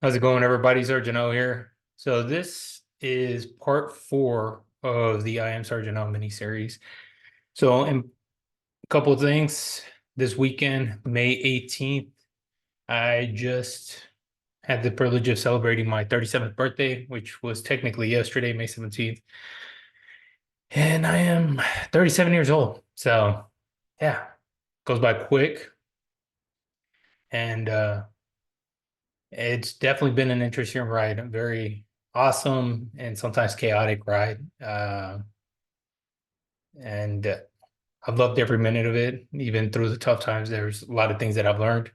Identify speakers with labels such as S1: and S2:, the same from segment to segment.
S1: How's it going, everybody? Sergeant O here. So this is part 4 of the I Am Sergeant O miniseries. So in a couple of things, this weekend, May 18th, I just had the privilege of celebrating my 37th birthday, which was technically yesterday, May 17th. And I am 37 years old. So yeah, goes by quick. And it's definitely been an interesting ride, a very awesome and sometimes chaotic ride. And I've loved every minute of it, even through the tough times. There's a lot of things that I've learned,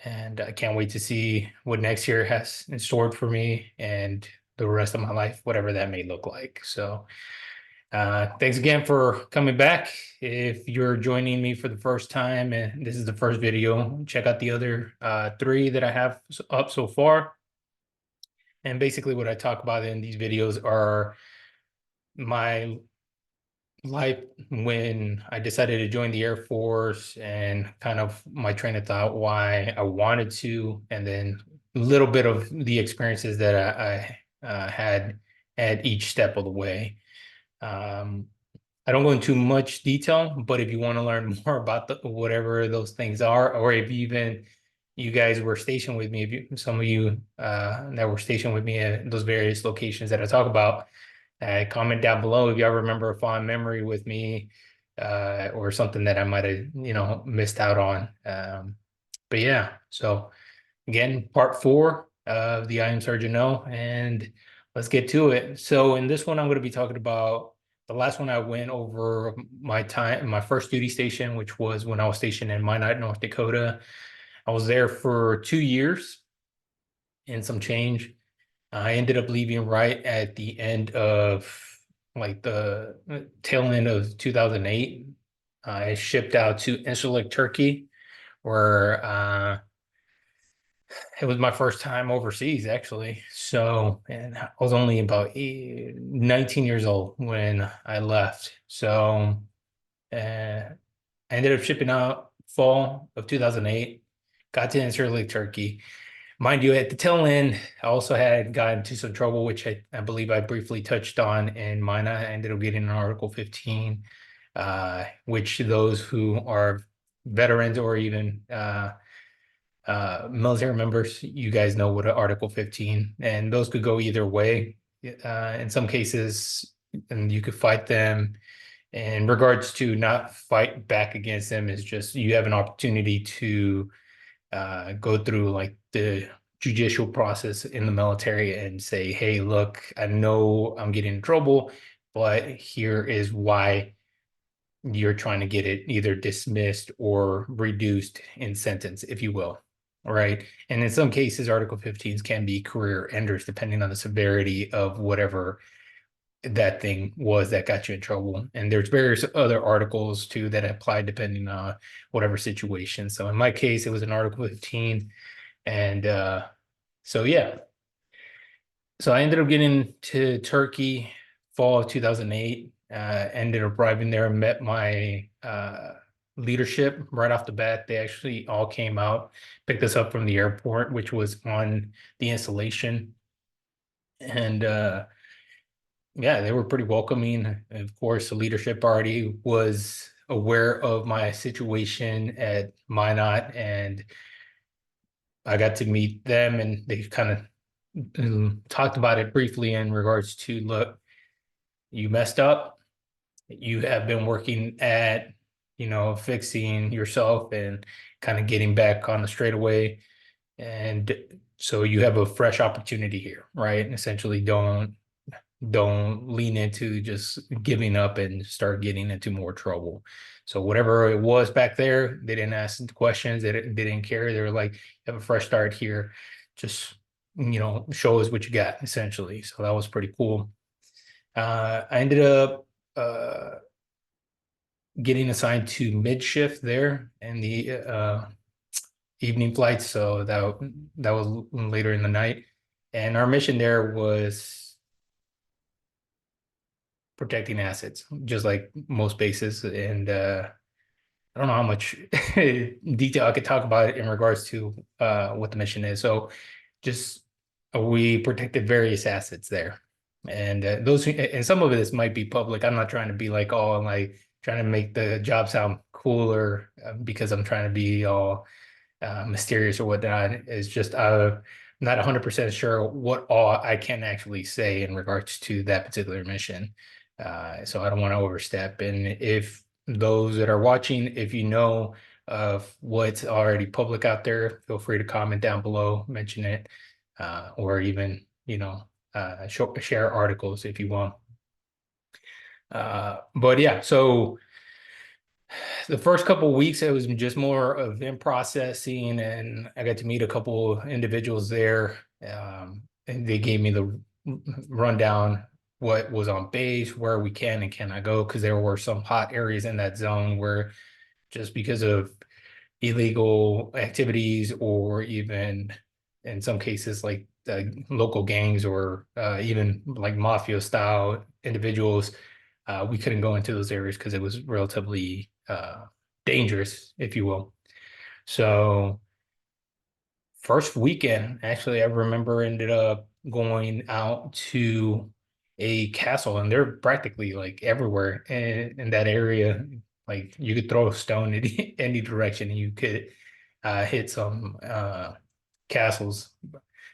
S1: and I can't wait to see what next year has in store for me and the rest of my life, whatever that may look like. So, thanks again for coming back. If you're joining me for the first time and this is the first video, check out the other three that I have up so far. And basically, what I talk about in these videos are my life when I decided to join the Air Force and kind of my train of thought, why I wanted to, and then a little bit of the experiences that I had at each step of the way. Um, I don't go into much detail, but if you want to learn more about whatever those things are, or if even you guys were stationed with me, if some of you that were stationed with me at those various locations that I talk about, comment down below if y'all remember a fond memory with me, or something that I might have, missed out on. But yeah, so again, part 4 of the I Am Sergeant No, and let's get to it. So in this one, I'm going to be talking about the last one. I went over my time, my first duty station, which was when I was stationed in Minot, North Dakota. I was there for 2 years and some change. I ended up leaving right at the end of like the tail end of 2008. I shipped out to Incirlik, Turkey, where it was my first time overseas, actually. So, and I was only about 19 years old when I left. So, I ended up shipping out fall of 2008, got to Incirlik, Turkey. Mind you, at the tail end, I also had gotten into some trouble, which I believe I briefly touched on in mine. I ended up getting an Article 15, which those who are veterans or even military members, you guys know what an Article 15, and those could go either way. In some cases, and you could fight them. In regards to not fight back against them, is just you have an opportunity to go through like the judicial process in the military and say, hey, look, I know I'm getting in trouble, but here is why you're trying to get it either dismissed or reduced in sentence, if you will. All right. And in some cases, Article 15s can be career enders, depending on the severity of whatever that thing was that got you in trouble. And there's various other articles too that apply depending on whatever situation. So in my case, it was an Article 15. And so yeah. So I ended up getting to Turkey fall of 2008. Ended up arriving there and met my leadership right off the bat. They actually all came out, picked us up from the airport, which was on the installation. And yeah, they were pretty welcoming. Of course, the leadership already was aware of my situation at Minot, and I got to meet them, and they kind of talked about it briefly in regards to, look, you messed up. You have been working at, fixing yourself and kind of getting back on the straightaway. And so you have a fresh opportunity here, right? And essentially don't lean into just giving up and start getting into more trouble. So whatever it was back there, they didn't ask the questions. They didn't care. They were like, have a fresh start here. Just, show us what you got, essentially. So that was pretty cool. I ended up getting assigned to mid shift there in the evening flights. So that was later in the night. And our mission there was protecting assets, just like most bases. And I don't know how much detail I could talk about it in regards to what the mission is. So just we protected various assets there. And those and some of this might be public. I'm not trying to be like, oh, I'm like trying to make the job sound cooler because I'm trying to be all mysterious or whatnot. It's just not 100% sure what all I can actually say in regards to that particular mission. So I don't want to overstep. And if those that are watching, if you know of what's already public out there, feel free to comment down below, mention it, or even, share articles if you want. But yeah, so the first couple of weeks, it was just more of in processing, and I got to meet a couple individuals there. And they gave me the rundown what was on base, where we can and cannot go, because there were some hot areas in that zone where just because of illegal activities or even in some cases like local gangs or even like mafia style individuals, we couldn't go into those areas because it was relatively dangerous, if you will. So first weekend, actually, I remember ended up going out to a castle, and they're practically like everywhere in that area. Like you could throw a stone in any direction and you could hit some castles.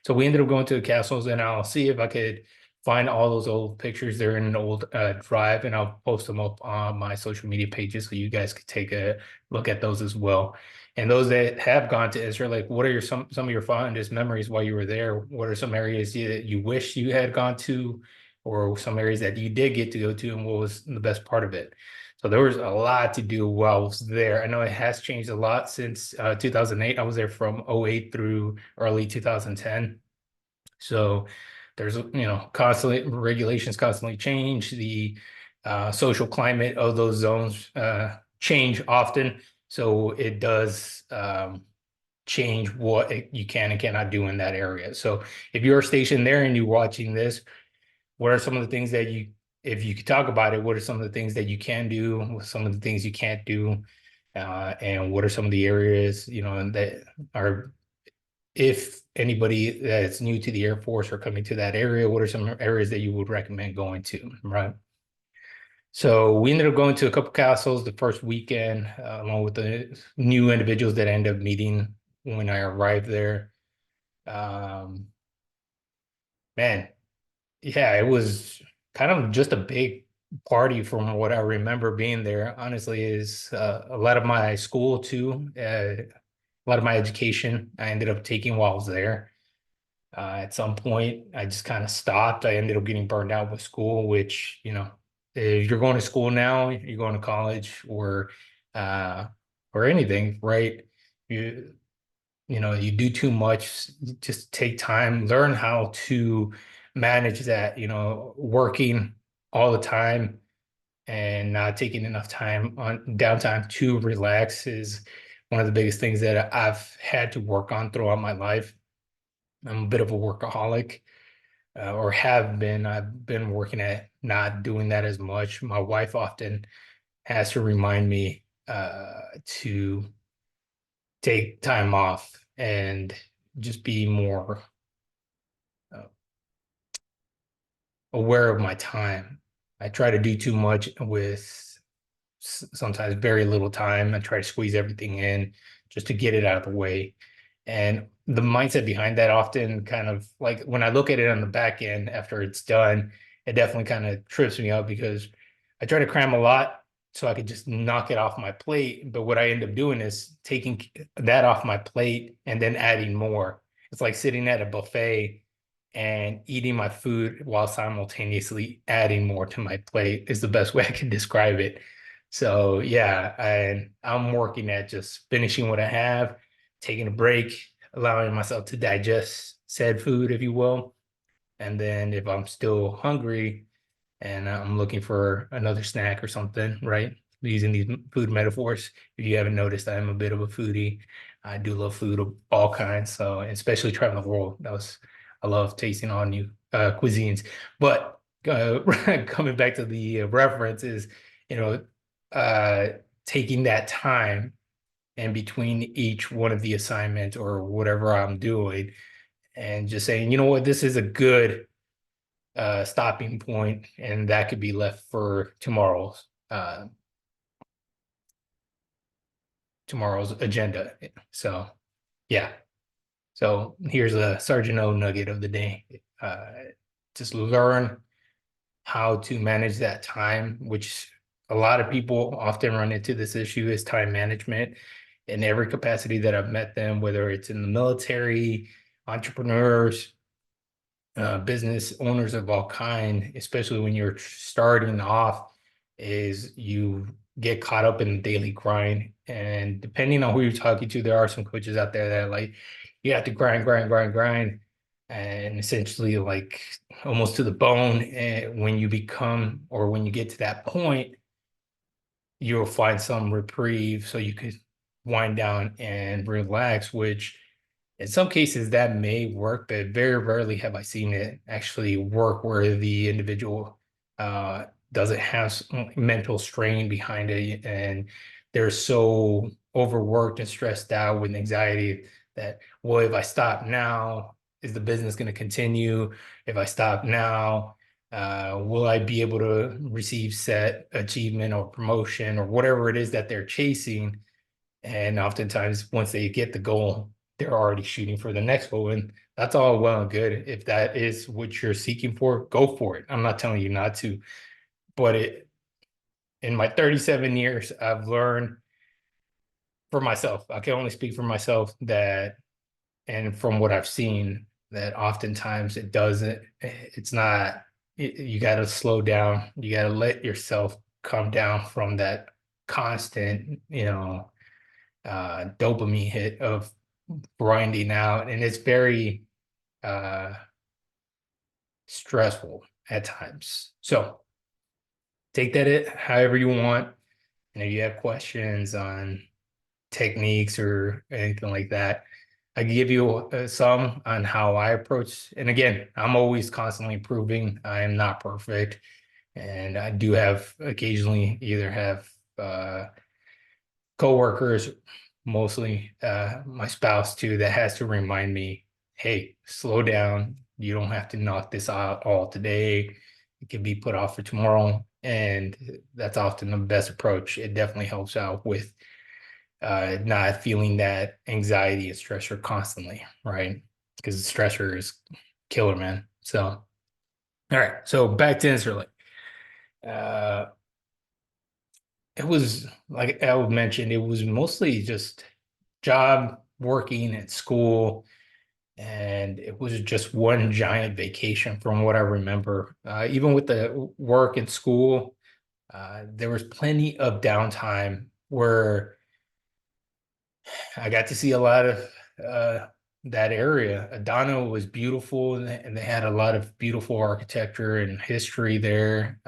S1: So we ended up going to the castles, and I'll see if I could find all those old pictures. They're in an old drive, and I'll post them up on my social media pages so you guys could take a look at those as well. And those that have gone to Israel, like what are some of your fondest memories while you were there? What are some areas that you wish you had gone to, or some areas that you did get to go to, and what was the best part of it? So there was a lot to do while I was there. I know it has changed a lot since 2008. I was there from '08 through early 2010. So there's, constantly regulations constantly change. The social climate of those zones change often. So it does change what you can and cannot do in that area. So if you're stationed there and you're watching this, what are some of the things that if you could talk about it, what are some of the things that you can do, what some of the things you can't do, and what are some of the areas, that are, if anybody that's new to the Air Force or coming to that area, what are some areas that you would recommend going to, right? So we ended up going to a couple castles the first weekend, along with the new individuals that I ended up meeting when I arrived there. Um, Man, yeah, it was kind of just a big party from what I remember being there. Honestly, is a lot of my school too. A lot of my education I ended up taking while I was there. At some point, I just kind of stopped. I ended up getting burned out with school, which, if you're going to school now, you're going to college uh, or anything, right? You, you do too much, just take time, learn how to manage that, working all the time and not taking enough time on downtime to relax is one of the biggest things that I've had to work on throughout my life. I'm a bit of a workaholic, or have been. I've been working at not doing that as much. My wife often has to remind me to take time off and just be more uh, aware of my time. I try to do too much with sometimes very little time. I try to squeeze everything in just to get it out of the way. And the mindset behind that often kind of like when I look at it on the back end after it's done, it definitely kind of trips me up because I try to cram a lot so I could just knock it off my plate. But what I end up doing is taking that off my plate and then adding more. It's like sitting at a buffet and eating my food while simultaneously adding more to my plate is the best way I can describe it. So yeah, I'm working at just finishing what I have, taking a break, allowing myself to digest said food, if you will. And then if I'm still hungry and I'm looking for another snack or something, right? Using these food metaphors. If you haven't noticed, I am a bit of a foodie. I do love food of all kinds. So especially traveling the world. I love tasting all new cuisines. But coming back to the references, you know, uh, taking that time in between each one of the assignments or whatever I'm doing and just saying, you know what, this is a good stopping point, and that could be left for tomorrow's agenda. So yeah. So here's a Sergeant O nugget of the day. Just learn how to manage that time, which a lot of people often run into this issue is time management. In every capacity that I've met them, whether it's in the military, entrepreneurs, business owners of all kind, especially when you're starting off, is you get caught up in the daily grind. And depending on who you're talking to, there are some coaches out there that are like, you have to grind, grind, grind, grind, and essentially like almost to the bone. And when you become, or when you get to that point, you'll find some reprieve so you could wind down and relax, which in some cases that may work, but very rarely have I seen it actually work where the individual doesn't have mental strain behind it, and they're so overworked and stressed out with anxiety that, well, if I stop now, is the business going to continue? If I stop now, will I be able to receive set achievement or promotion or whatever it is that they're chasing? And oftentimes, once they get the goal, they're already shooting for the next goal. And that's all well and good. If that is what you're seeking for, go for it. I'm not telling you not to. But in my 37 years, I've learned for myself, I can only speak for myself, that, and from what I've seen, that oftentimes it's not, you got to slow down. You got to let yourself come down from that constant, dopamine hit of grinding out, and it's very uh stressful at times. So take that it however you want. And if you have questions on techniques or anything like that, I can give you some on how I approach. And again, I'm always constantly improving. I am not perfect, and I do have occasionally either have coworkers, mostly my spouse too, that has to remind me, hey, slow down. You don't have to knock this out all today. It can be put off for tomorrow. And that's often the best approach. It definitely helps out with not feeling that anxiety and stressor constantly, right? Because stressor is killer, man. So, all right. So back to Incirlik. Uh, it was like I mentioned, it was mostly just job, working at school, and it was just one giant vacation from what I remember. Even with the work and school, there was plenty of downtime where I got to see a lot of that area. Adana was beautiful, and they had a lot of beautiful architecture and history there.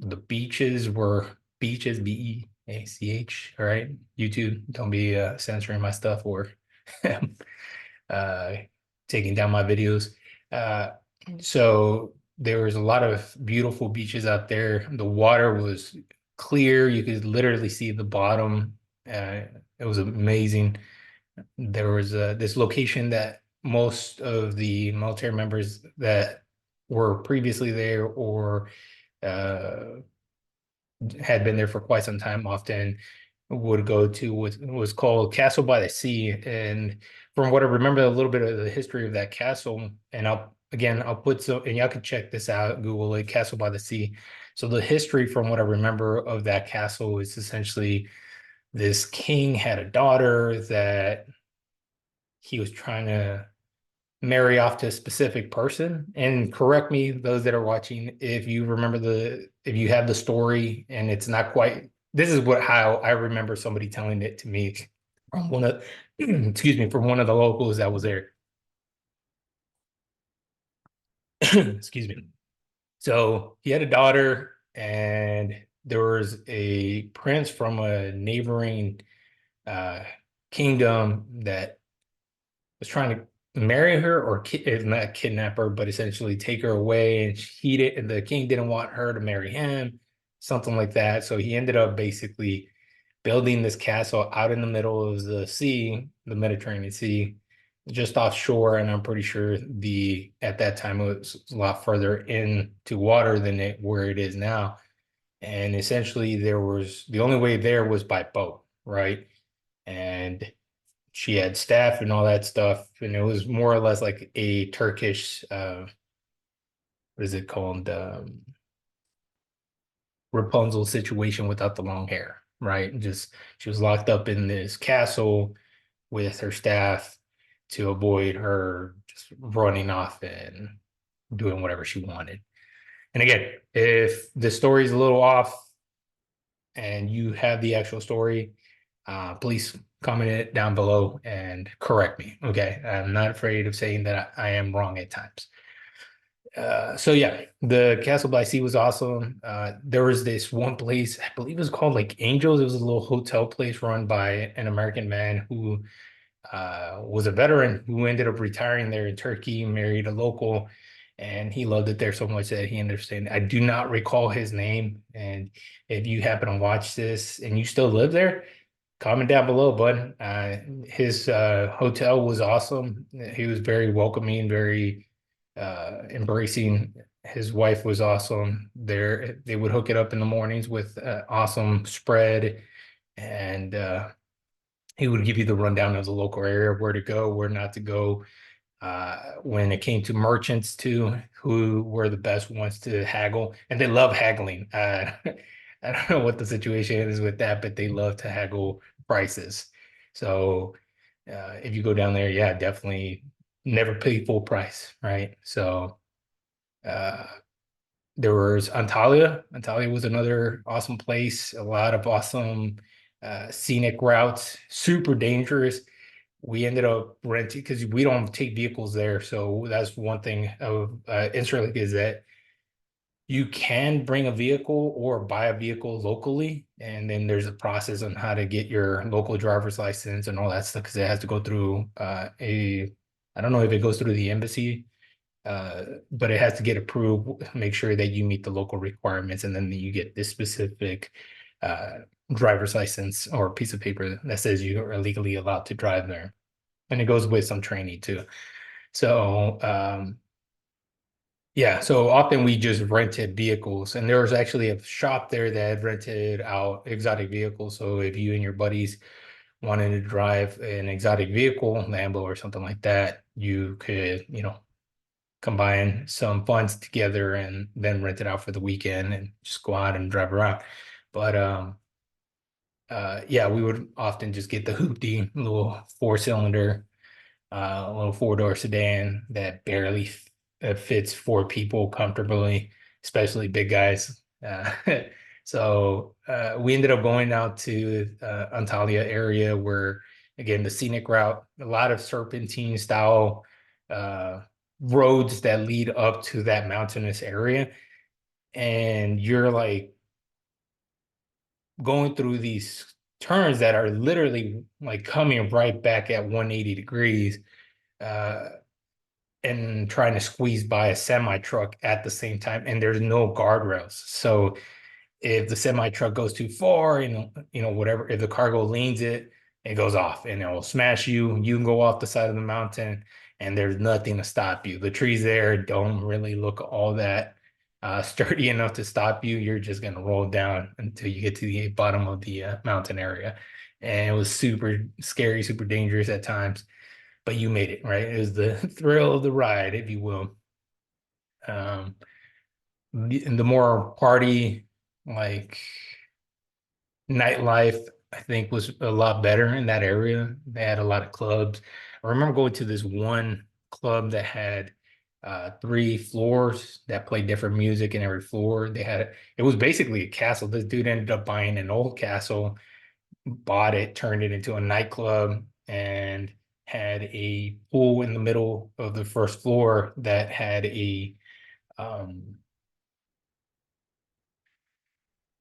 S1: The beaches were beaches, Beach, all right? YouTube, don't be censoring my stuff or uh, taking down my videos. Uh, so there was a lot of beautiful beaches out there. The water was clear. You could literally see the bottom. It was amazing. There was this location that most of the military members that were previously there or uh, had been there for quite some time often would go to what was called Castle by the Sea. And from what I remember, a little bit of the history of that castle, and I'll put some, and y'all can check this out, Google it, Castle by the Sea. So the history from what I remember of that castle is essentially this king had a daughter that he was trying to marry off to a specific person. And correct me, those that are watching, if you remember if you have the story and it's not quite, this is how I remember somebody telling it to me from one of, excuse me, from one of the locals that was there. Excuse me. So he had a daughter, and there was a prince from a neighboring uh, kingdom that was trying to marry her or not kidnap her, but essentially take her away. And the king didn't want her to marry him, something like that. So he ended up basically building this castle out in the middle of the sea, the Mediterranean Sea, just offshore, and I'm pretty sure at that time it was a lot further into water than where it is now. And essentially, the only way there was by boat, right? And she had staff and all that stuff, and it was more or less like a Turkish, what is it called? Rapunzel situation without the long hair, right? Just she was locked up in this castle with her staff to avoid her just running off and doing whatever she wanted. And again, if the story's a little off and you have the actual story, please comment it down below and correct me. Okay. I'm not afraid of saying that I am wrong at times. So yeah, the Castle by Sea was awesome. There was this one place, I believe it was called like Angels. It was a little hotel place run by an American man who was a veteran who ended up retiring there in Turkey, married a local, and he loved it there so much that he understood. I do not recall his name. And if you happen to watch this and you still live there, comment down below, bud. His hotel was awesome. He was very welcoming, very embracing. His wife was awesome. They would hook it up in the mornings with awesome spread, and he would give you the rundown of the local area, where to go, where not to go. When it came to merchants too, who were the best ones to haggle, and they love haggling. I don't know what the situation is with that, but they love to haggle prices. So if you go down there, yeah, definitely never pay full price, right? So uh, there was Antalya. Antalya was another awesome place. A lot of awesome scenic routes, super dangerous. We ended up renting because we don't take vehicles there. So that's one thing of Incirlik is that you can bring a vehicle or buy a vehicle locally. And then there's a process on how to get your local driver's license and all that stuff because it has to go through I don't know if it goes through the embassy, but it has to get approved, make sure that you meet the local requirements, and then you get this specific driver's license or piece of paper that says you are legally allowed to drive there. And it goes with some training too. So yeah, so often we just rented vehicles, and there was actually a shop there that rented out exotic vehicles. So if you and your buddies wanted to drive an exotic vehicle, Lambo or something like that, you could, combine some funds together and then rent it out for the weekend and just go out and drive around. But yeah, we would often just get the hoopty little 4-cylinder, a little 4-door sedan that barely fits 4 people comfortably, especially big guys. So we ended up going out to Antalya area where, again, the scenic route, a lot of serpentine style roads that lead up to that mountainous area. And you're like going through these turns that are literally like coming right back at 180 degrees. Uh, and trying to squeeze by a semi truck at the same time, and there's no guardrails. So if the semi truck goes too far, whatever, if the cargo leans it, it goes off and it will smash you. You can go off the side of the mountain, and there's nothing to stop you. The trees there don't really look all that sturdy enough to stop you. You're just gonna roll down until you get to the bottom of the mountain area. And it was super scary, super dangerous at times, but you made it, right? It was the thrill of the ride, if you will. Um, and the more party, like nightlife, I think was a lot better in that area. They had a lot of clubs. I remember going to this one club that had 3 floors that played different music in every floor. It was basically a castle. This dude ended up buying an old castle, bought it, turned it into a nightclub, and had a pool in the middle of the first floor that had a um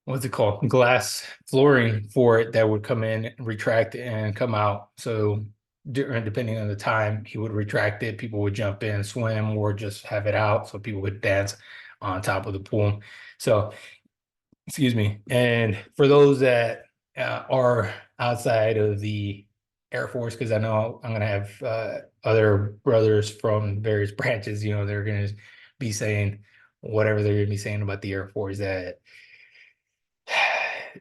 S1: what's it called, glass flooring for it that would come in, retract, and come out. So depending on the time, he would retract it, people would jump in, swim, or just have it out so people would dance on top of the pool. So excuse me. And for those that are outside of the Air Force because I know I'm gonna have other brothers from various branches. They're gonna be saying whatever they're gonna be saying about the Air Force that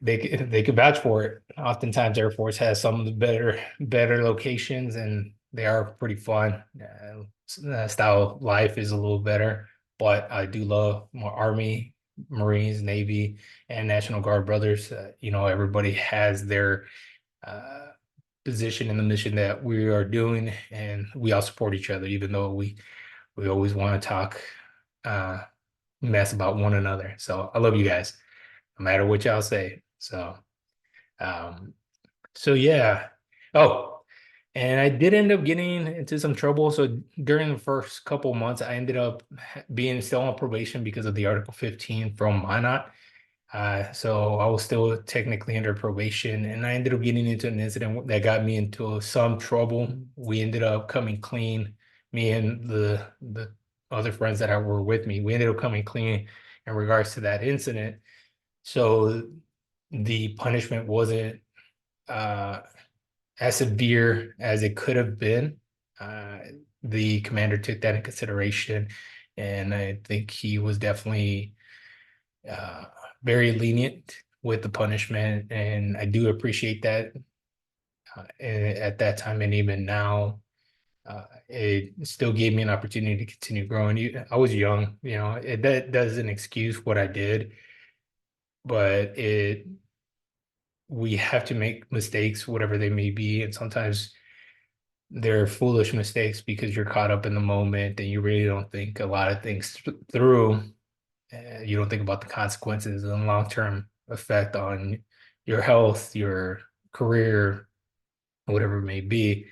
S1: they could vouch for it. Oftentimes, Air Force has some of the better locations, and they are pretty fun. Style of life is a little better, but I do love more Army, Marines, Navy, and National Guard brothers. Everybody has their uh, position in the mission that we are doing, and we all support each other, even though we always want to talk uh, mess about one another. So I love you guys, no matter what y'all say. Um, so yeah. Oh, and I did end up getting into some trouble. So during the first couple months, I ended up being still on probation because of the Article 15 from Minot. So I was still technically under probation, and I ended up getting into an incident that got me into some trouble. We ended up coming clean, me and the other friends that were with me. We ended up coming clean in regards to that incident. So the punishment wasn't uh, as severe as it could have been. Uh, the commander took that in consideration, and I think he was definitely uh, very lenient with the punishment, and I do appreciate that at that time and even now. It still gave me an opportunity to continue growing. I was young, that doesn't excuse what I did, but we have to make mistakes, whatever they may be, and sometimes they're foolish mistakes because you're caught up in the moment and you really don't think a lot of things through. You don't think about the consequences and long-term effect on your health, your career, whatever it may be.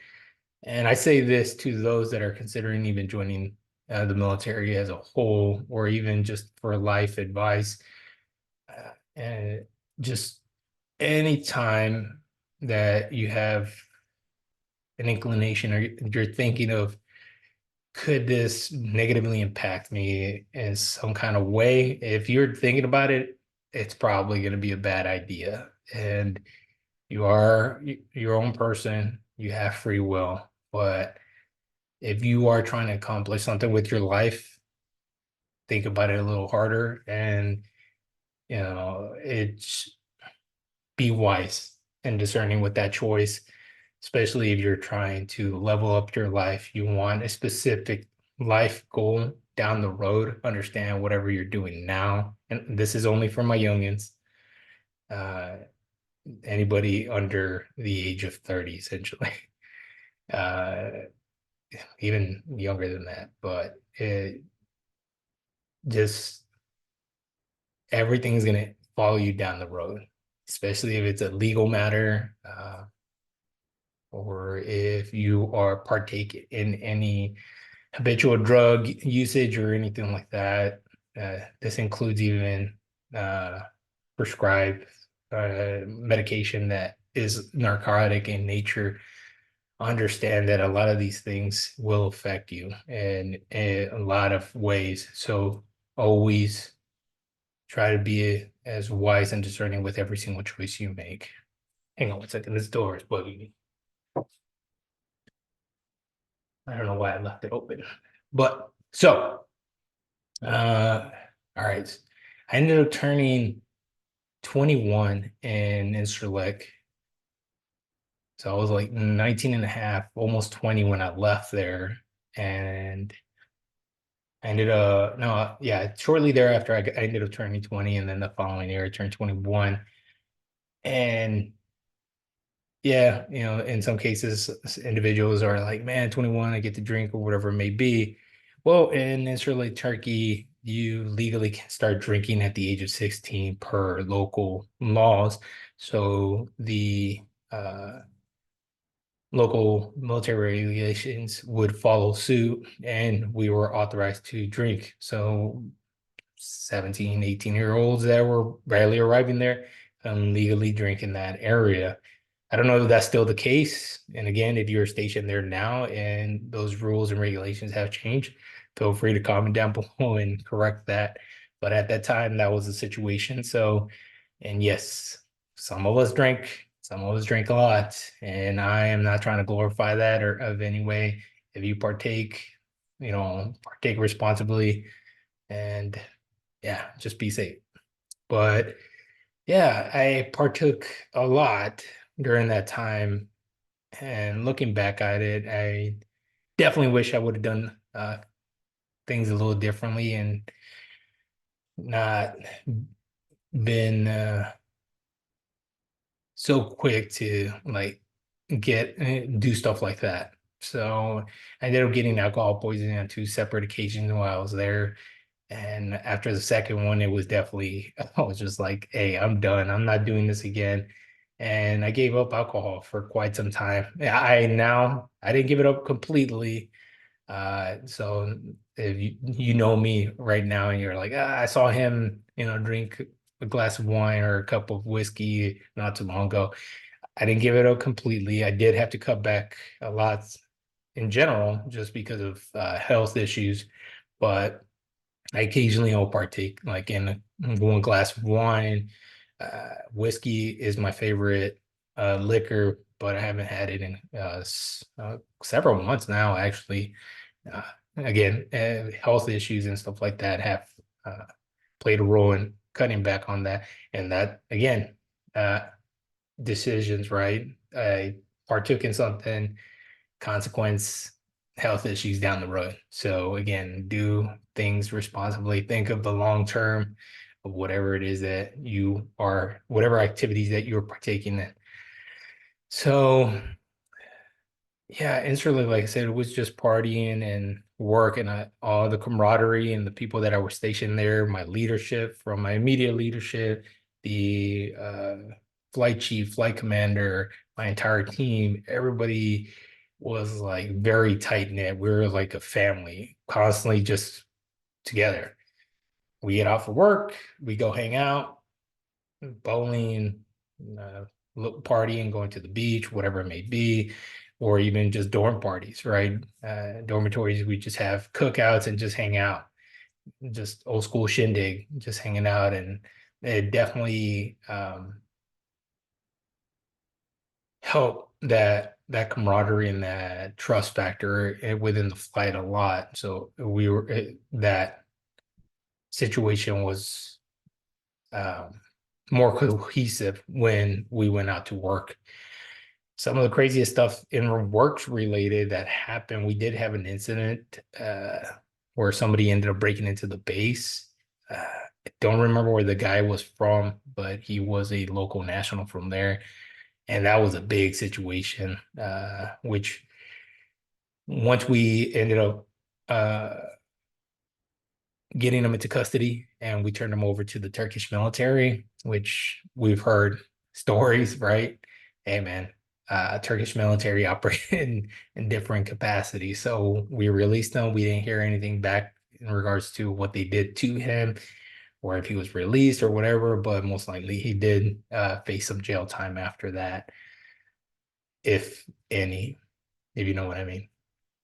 S1: And I say this to those that are considering even joining the military as a whole, or even just for life advice. And just anytime that you have an inclination or you're thinking of, could this negatively impact me in some kind of way? If you're thinking about it, it's probably going to be a bad idea. And you are your own person, you have free will. But if you are trying to accomplish something with your life, think about it a little harder and, it's be wise and discerning with that choice, especially if you're trying to level up your life. You want a specific life goal down the road, understand whatever you're doing now. And this is only for my youngins, uh, anybody under the age of 30, essentially, uh, even younger than that. But it just everything's going to follow you down the road, especially if it's a legal matter. Or if you are partake in any habitual drug usage or anything like that. This includes even uh, prescribed medication that is narcotic in nature. Understand that a lot of these things will affect you in a lot of ways. So always try to be as wise and discerning with every single choice you make. Hang on one second, this door is bugging me. I don't know why I left it open. But so, all right. I ended up turning 21 in Incirlik. So I was like 19 and a half, almost 20 when I left there. And I ended up, no, yeah, shortly thereafter, I ended up turning 20. And then the following year, I turned 21. And yeah, in some cases, individuals are like, man, 21, I get to drink or whatever it may be. Well, in Israeli Turkey, you legally can start drinking at the age of 16 per local laws. So the local military regulations would follow suit, and we were authorized to drink. So 17, 18-year-olds that were barely arriving there legally drink in that area. I don't know if that's still the case. And again, if you're stationed there now and those rules and regulations have changed, feel free to comment down below and correct that. But at that time, that was the situation. So, and yes, some of us drank, Some of us drink a lot, and I am not trying to glorify that or of any way. If you partake, partake responsibly, and yeah, just be safe. But yeah, I partook a lot during that time, and looking back at it, I definitely wish I would have done things a little differently and not been so quick to like get do stuff like that. So I ended up getting alcohol poisoning on two separate occasions while I was there. And after the second one, it was definitely, I was just like, hey, I'm done. I'm not doing this again. And I gave up alcohol for quite some time. I didn't give it up completely. So if you know me right now and you're like, I saw him, drink a glass of wine or a cup of whiskey not too long ago. I didn't give it up completely. I did have to cut back a lot in general just because of health issues, but I occasionally will partake like in one glass of wine. Whiskey is my favorite liquor, but I haven't had it in several months now, actually. Uh, Again, health issues and stuff like that have uh, played a role in cutting back on that. And that, again, uh, decisions, right? I partook in something, consequence, health issues down the road. So again, do things responsibly. Think of the long term of whatever it is that you are, whatever activities that you're partaking in. So yeah, instantly, like I said, it was just partying and work and all the camaraderie and the people that I was stationed there, my leadership from my immediate leadership, the flight chief, flight commander, my entire team, everybody was like very tight knit. We were like a family, constantly just together. We get off of work, we go hang out, bowling, uh, partying, going to the beach, whatever it may be, or even just dorm parties, right? Dormitories, we just have cookouts and just hang out, just old school shindig, just hanging out. And it definitely helped that camaraderie and that trust factor within the flight a lot. So that situation was more cohesive when we went out to work. Some of the craziest stuff in works related that happened, we did have an incident where somebody ended up breaking into the base. I don't remember where the guy was from, but he was a local national from there. And that was a big situation, which once we ended up getting them into custody and we turned them over to the Turkish military, which we've heard stories, right? Hey man, Turkish military operate in different capacities. So we released them. We didn't hear anything back in regards to what they did to him or if he was released or whatever, but most likely he did face some jail time after that, if any, if you know what I mean.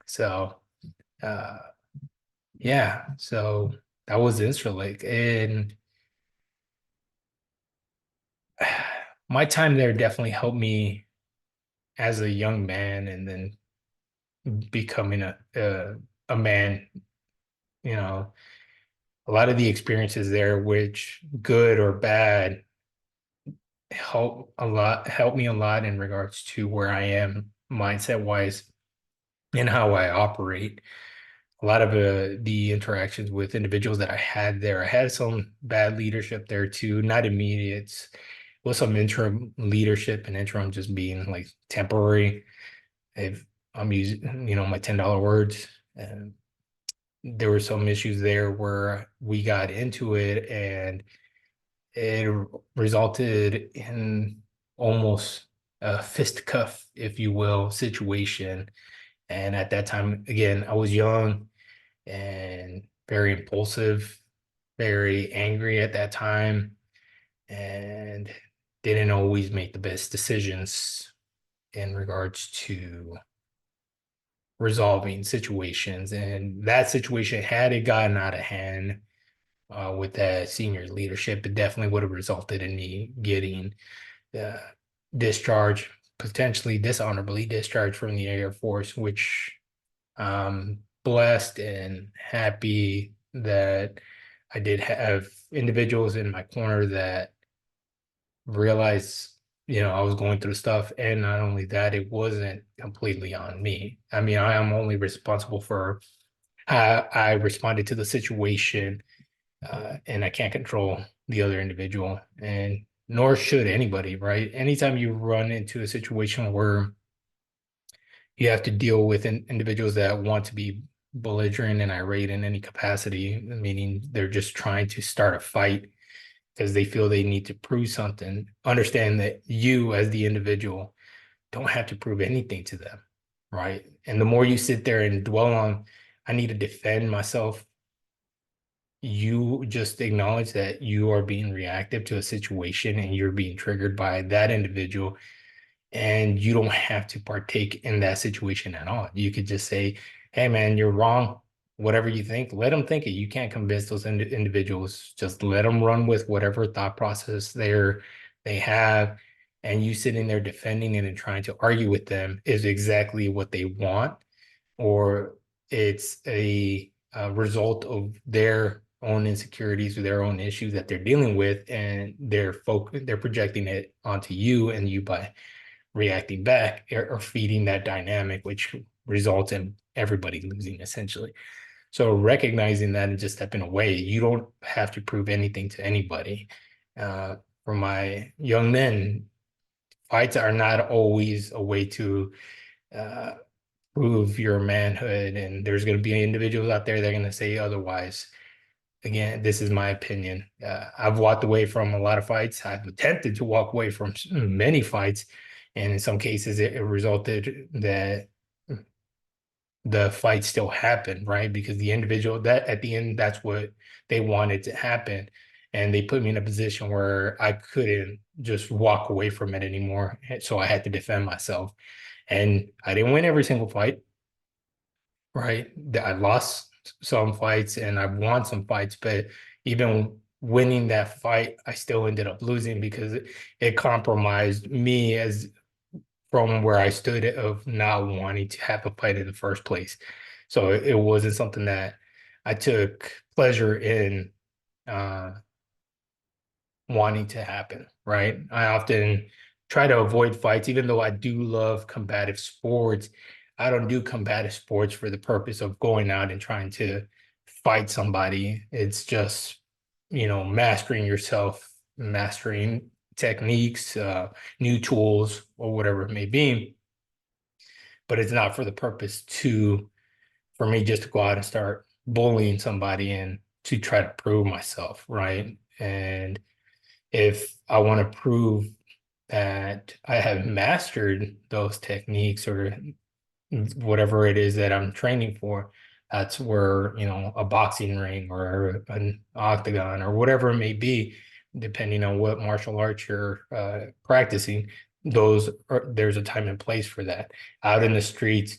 S1: So uh yeah, so that was Incirlik. And my time there definitely helped me as a young man and then becoming a man, you know, a lot of the experiences there, which good or bad, help me a lot in regards to where I am mindset wise and how I operate. A lot of the interactions with individuals that I had there, I had some bad leadership there too, not immediate, with some interim leadership and interim just being like temporary. If I'm using, my $10 words, and there were some issues there where we got into it and it resulted in almost a fistcuff, if you will, situation. And at that time, again, I was young and very impulsive, very angry at that time, and didn't always make the best decisions in regards to resolving situations. And that situation, had it gotten out of hand with that senior leadership, it definitely would have resulted in me getting discharge, potentially dishonorably discharged from the Air Force, which I'm blessed and happy that I did have individuals in my corner that realized, I was going through stuff. And not only that, it wasn't completely on me. I mean, I am only responsible for how I responded to the situation, and I can't control the other individual, and nor should anybody, right? Anytime you run into a situation where you have to deal with individuals that want to be belligerent and irate in any capacity, meaning they're just trying to start a fight because they feel they need to prove something. Understand that you, as the individual, don't have to prove anything to them, right? And the more you sit there and dwell on, I need to defend myself, you just acknowledge that you are being reactive to a situation and you're being triggered by that individual, and you don't have to partake in that situation at all. You could just say, hey man, you're wrong. Whatever you think, let them think it. You can't convince those individuals. Just let them run with whatever thought process they have. And you sitting there defending it and trying to argue with them is exactly what they want, or it's a result of their own insecurities or their own issues that they're dealing with, and they're projecting it onto you, and you, by reacting back, or feeding that dynamic, which results in everybody losing essentially. So recognizing that and just stepping away, you don't have to prove anything to anybody. uh, for my young men, fights are not always a way to uh, prove your manhood, and there's going to be individuals out there that are going to say otherwise. Again, this is my opinion. I've walked away from a lot of fights. I've attempted to walk away from many fights, and in some cases it resulted that the fight still happened, right? Because the individual, that at the end, that's what they wanted to happen, and they put me in a position where I couldn't just walk away from it anymore, so I had to defend myself. And I didn't win every single fight, right? I lost some fights and I've won some fights, but even winning that fight, I still ended up losing because it compromised me as from where I stood of not wanting to have a fight in the first place. So it wasn't something that I took pleasure in uh, wanting to happen, right? I often try to avoid fights, even though I do love combative sports. I don't do combative sports for the purpose of going out and trying to fight somebody. It's just, mastering yourself, mastering techniques, new tools, or whatever it may be. But it's not for the purpose for me just to go out and start bullying somebody and to try to prove myself, right? And if I want to prove that I have mastered those techniques or whatever it is that I'm training for, that's where, a boxing ring or an octagon or whatever it may be, depending on what martial arts you're practicing, there's a time and place for that. Out in the streets,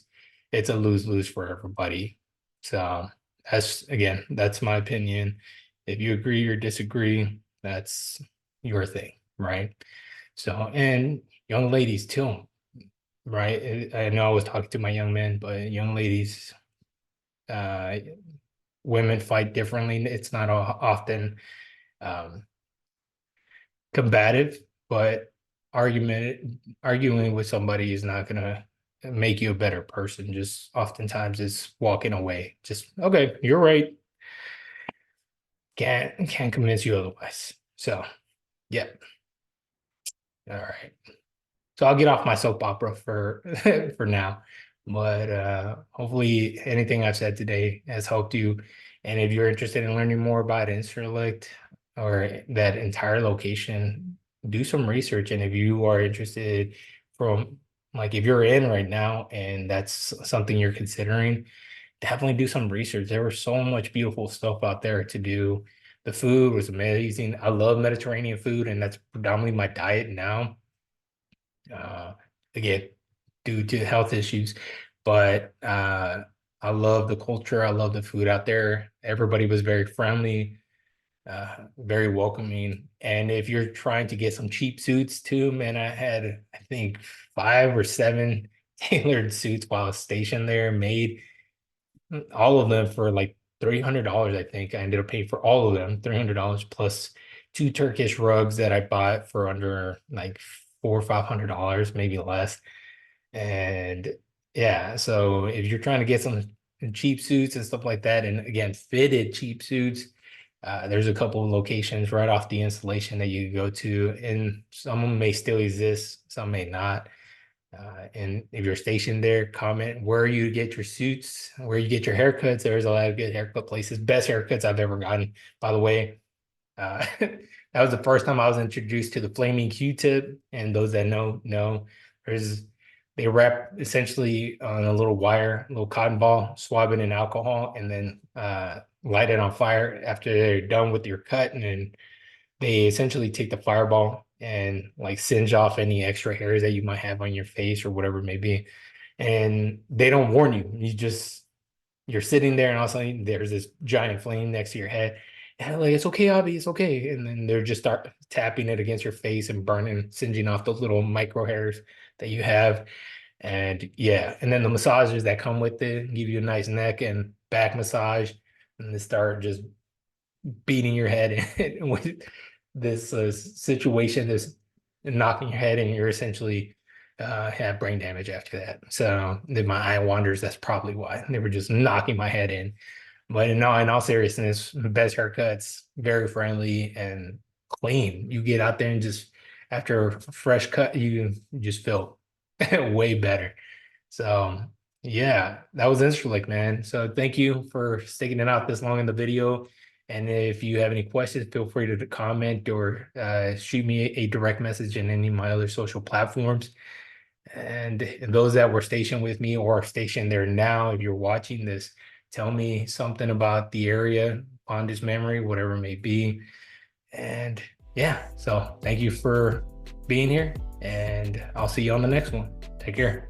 S1: it's a lose-lose for everybody. So that's my opinion. If you agree or disagree, that's your thing, right? So, and young ladies too, right? I know I was talking to my young men, but young ladies, uh, women fight differently. It's not often um, combative, but arguing with somebody is not gonna make you a better person. Just oftentimes it's walking away. Just, okay, you're right. Can't convince you otherwise. So yeah, all right. So I'll get off my soap opera for for now. But hopefully anything I've said today has helped you. And if you're interested in learning more about Incirlik or that entire location, do some research. And if you are interested from like if you're in right now and that's something you're considering, definitely do some research. There was so much beautiful stuff out there to do. The food was amazing. I love Mediterranean food, and that's predominantly my diet now, uh, again, due to health issues. But I love the culture. I love the food out there. Everybody was very friendly. very welcoming. And if you're trying to get some cheap suits too, man, I had, I think, 5 or 7 tailored suits while I was stationed there, made all of them for like $300. I think I ended up paying for all of them $300 plus 2 Turkish rugs that I bought for under like $400 or $500, maybe less. And yeah, so if you're trying to get some cheap suits and stuff like that, and again, fitted cheap suits, there's a couple of locations right off the installation that you can go to, and some of them may still exist, some may not. And if you're stationed there, comment where you get your suits, where you get your haircuts. There's a lot of good haircut places. Best haircuts I've ever gotten, by the way. That was the first time I was introduced to the flaming Q-tip. And those that know, there's they wrap essentially on a little wire, a little cotton ball, swab it in alcohol, and then light it on fire after they're done with your cut. And then they essentially take the fireball and like singe off any extra hairs that you might have on your face or whatever it may be. And they don't warn you. You're sitting there and all of a sudden there's this giant flame next to your head. And like, it's okay, Abby, it's okay. And then they're just start tapping it against your face and burning, singeing off those little micro hairs that you have. And yeah, and then the massages that come with it give you a nice neck and back massage, and they start just beating your head with this situation, this knocking your head, and you're essentially have brain damage after that. So then my eye wanders. That's probably why they were just knocking my head in. But in all seriousness, the best haircuts, very friendly and clean. You get out there and just after a fresh cut, you just feel way better. So yeah, that was Incirlik, man. So thank you for sticking it out this long in the video. And if you have any questions, feel free to comment or shoot me a direct message in any of my other social platforms. And those that were stationed with me or are stationed there now, if you're watching this, tell me something about the area, fondest memory, whatever it may be. And yeah, so thank you for being here, and I'll see you on the next one. Take care.